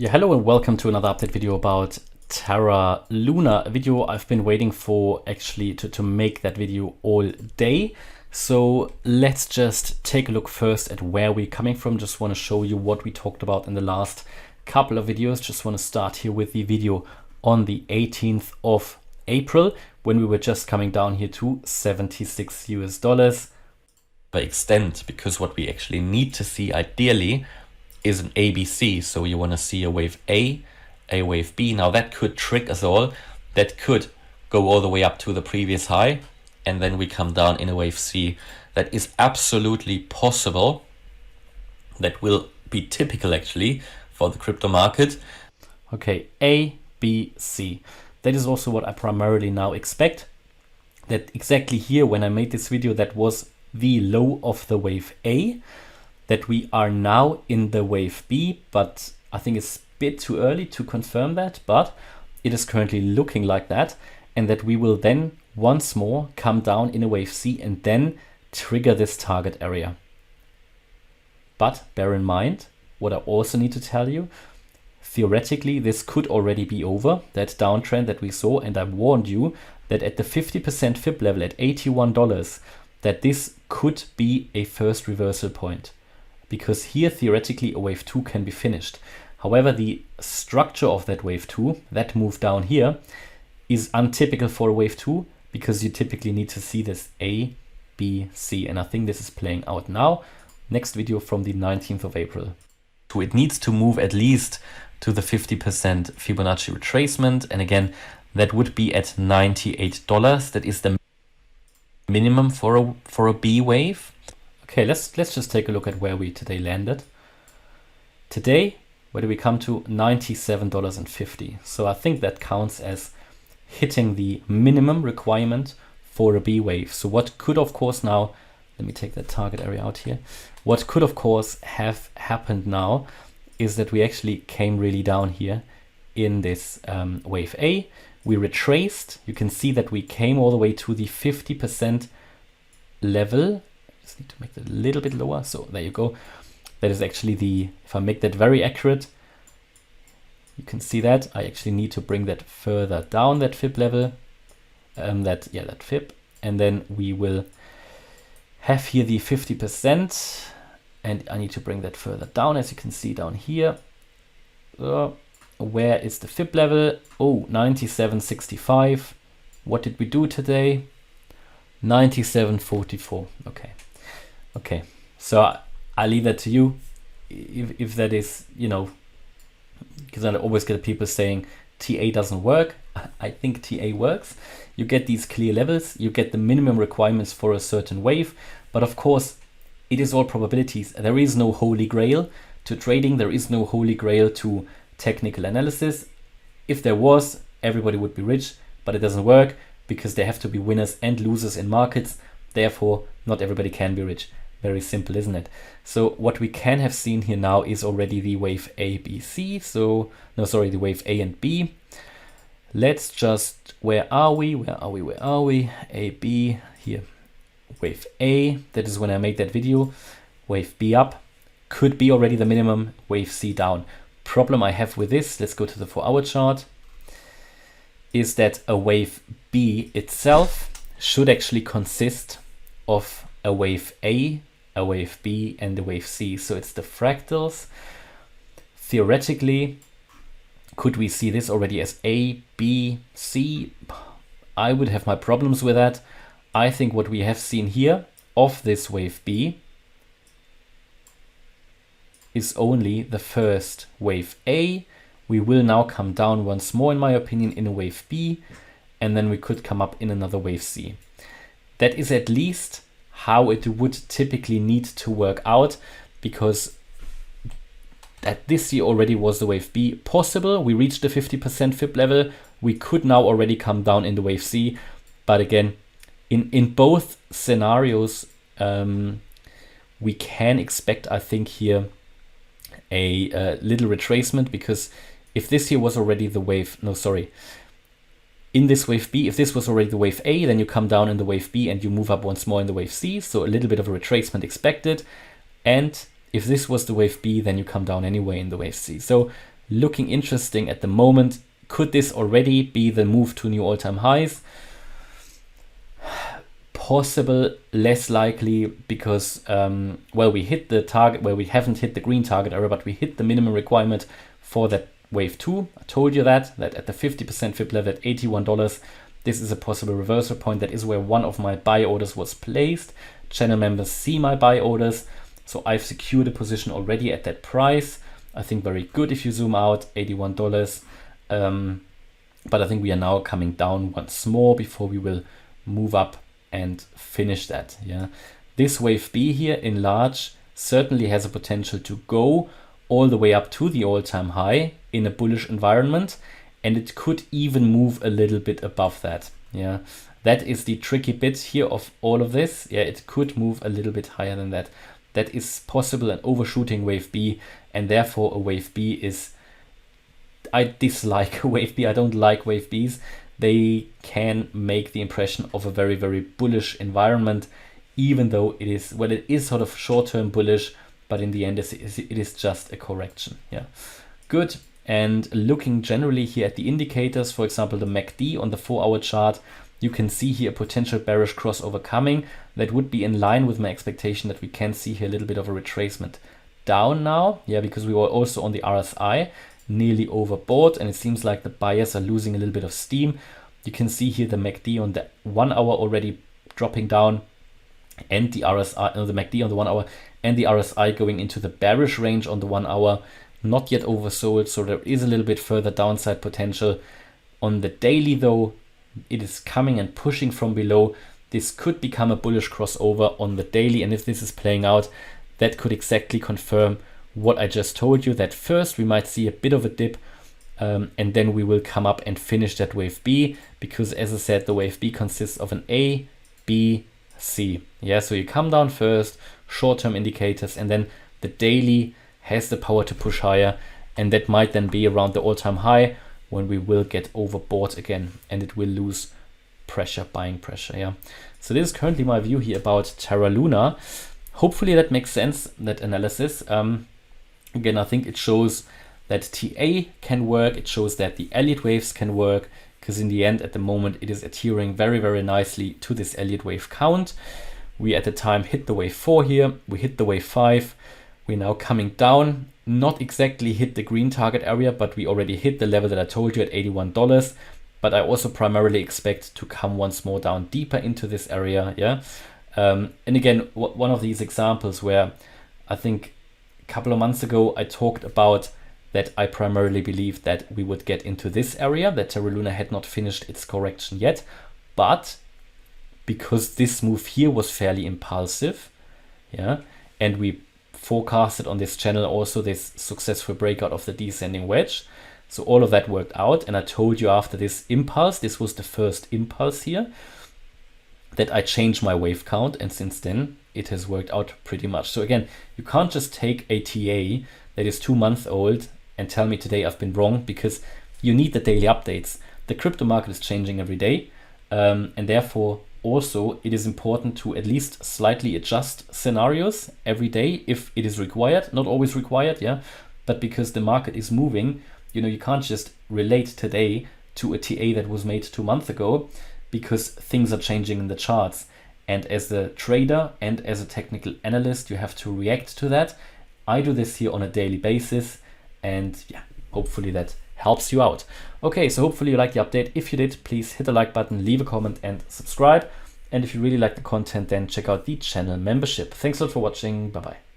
Yeah, hello and welcome to another update video about Terra Luna, a video I've been waiting for actually to make that video all day. So let's just take a look first at where we're coming from. Just want to show you what we talked about in the last couple of videos. Just want to start here with the video on the 18th of April when we were just coming down here to $76 US. By extent, because what we actually need to see ideally is an ABC. So you want to see a wave A wave B. Now that could trick us all. That could go all the way up to the previous high, and then we come down in a wave C. That is absolutely possible. That will be typical actually for the crypto market. Okay, A, B, C. That is also what I primarily now expect. That exactly here when I made this video, that was the low of the wave A. That we are now in the wave B, but I think it's a bit too early to confirm that, but it is currently looking like that, and that we will then once more come down in a wave C and then trigger this target area. But bear in mind, what I also need to tell you, theoretically this could already be over, that downtrend that we saw, and I warned you that at the 50% FIB level at $81, that this could be a first reversal point. Because here theoretically a wave 2 can be finished. However, the structure of that wave 2, that move down here, is untypical for a wave 2 because you typically need to see this A, B, C. And I think this is playing out now. Next video from the 19th of April. So it needs to move at least to the 50% Fibonacci retracement. And again, that would be at $98. That is the minimum for a B wave. Okay, let's just take a look at where we today landed. Today, where do we come to? $97.50. So I think that counts as hitting the minimum requirement for a B wave. So what could of course now, let me take that target area out here. What could of course have happened now is that we actually came really down here in this wave A. We retraced. You can see that we came all the way to the 50% level. Just need to make that a little bit lower. So there you go. That is actually the, if I make that very accurate, you can see that I actually need to bring that further down, that FIB level, that FIB, and then we will have here the 50%, and I need to bring that further down, as you can see down here. Where is the FIB level? Oh, 97.65. What did we do today? 97.44. Okay, so I leave that to you. If that is, you know, because I always get people saying TA doesn't work. I think TA works. You get these clear levels, you get the minimum requirements for a certain wave, but of course it is all probabilities. There is no holy grail to trading. There is no holy grail to technical analysis. If there was, everybody would be rich, but it doesn't work because there have to be winners and losers in markets. Therefore, not everybody can be rich. Very simple, isn't it? So what we can have seen here now is already the wave A, B, C. So, no, sorry, the wave A and B. Let's just, where are we? A, B, here. Wave A, that is when I made that video. Wave B up, could be already the minimum. Wave C down. Problem I have with this, let's go to the 4-hour chart, is that a wave B itself should actually consist of a wave A, a wave B, and a wave C. So it's the fractals. Theoretically, could we see this already as A, B, C? I would have my problems with that. I think what we have seen here of this wave B is only the first wave A. We will now come down once more, in my opinion, in a wave B, and then we could come up in another wave C. That is at least how it would typically need to work out, because that this year already was the wave B possible. We reached the 50% FIB level. We could now already come down in the wave C. But again, in both scenarios, we can expect, I think here, a little retracement, because if this here was already the wave, no, sorry, in this wave B, if this was already the wave A, then you come down in the wave B and you move up once more in the wave C. So a little bit of a retracement expected. And if this was the wave B, then you come down anyway in the wave C. So looking interesting at the moment. Could this already be the move to new all-time highs? Possible, less likely, because well, we hit the target, well, we haven't hit the green target area, but we hit the minimum requirement for that wave 2. I told you that at the 50% FIB level at $81, this is a possible reversal point. That is where one of my buy orders was placed. Channel members see my buy orders, so I've secured a position already at that price. I think very good if you zoom out, $81. But I think we are now coming down once more before we will move up and finish that. Yeah, this wave B here in large certainly has a potential to go all the way up to the all-time high in a bullish environment, and it could even move a little bit above that. Yeah, that is the tricky bit here of all of this. Yeah, it could move a little bit higher than that. That is possible, an overshooting wave B, and therefore a wave B is, I dislike a wave B. I don't like wave Bs. They can make the impression of a very, very bullish environment, even though it is, well, it is sort of short-term bullish, but in the end it is just a correction. Yeah, good. And looking generally here at the indicators, for example, the MACD on the 4-hour chart, you can see here a potential bearish crossover coming. That would be in line with my expectation that we can see here a little bit of a retracement down now. Yeah, because we were also on the RSI nearly overbought, and it seems like the buyers are losing a little bit of steam. You can see here the MACD on the 1 hour already dropping down, and the RSI, the MACD on the 1 hour and the RSI going into the bearish range on the 1 hour, not yet oversold, so there is a little bit further downside potential. On the daily though, it is coming and pushing from below. This could become a bullish crossover on the daily, and if this is playing out, that could exactly confirm what I just told you, that first we might see a bit of a dip, and then we will come up and finish that wave B, because as I said, the wave B consists of an A, B, C. Yeah, so you come down first, short-term indicators, and then the daily has the power to push higher, and that might then be around the all-time high when we will get overbought again, and it will lose pressure, buying pressure. Yeah, so this is currently my view here about Terra Luna. Hopefully that makes sense, that analysis. Again, I think it shows that TA can work. It shows that the Elliott waves can work, because in the end, at the moment, it is adhering very, very nicely to this Elliott wave count. We at the time hit the wave 4 here. We hit the wave 5. We're now coming down, not exactly hit the green target area, but we already hit the level that I told you at $81. But I also primarily expect to come once more down deeper into this area. Yeah. And again, one of these examples where I think a couple of months ago, I talked about that I primarily believed that we would get into this area, that Terra Luna had not finished its correction yet. But because this move here was fairly impulsive, yeah, and we forecasted on this channel also this successful breakout of the descending wedge. So all of that worked out. And I told you after this impulse, this was the first impulse here, that I changed my wave count, and since then it has worked out pretty much. So again, you can't just take a TA that is 2 months old and tell me today I've been wrong, because you need the daily updates. The crypto market is changing every day, and therefore also it is important to at least slightly adjust scenarios every day if it is required, not always required, yeah, but because the market is moving, you can't just relate today to a TA that was made 2 months ago, because things are changing in the charts. And as a trader and as a technical analyst, you have to react to that. I do this here on a daily basis, and yeah, hopefully that helps you out. Okay, so hopefully you liked the update. If you did, please hit the like button, leave a comment and subscribe. And if you really like the content, then check out the channel membership. Thanks a lot for watching. Bye-bye.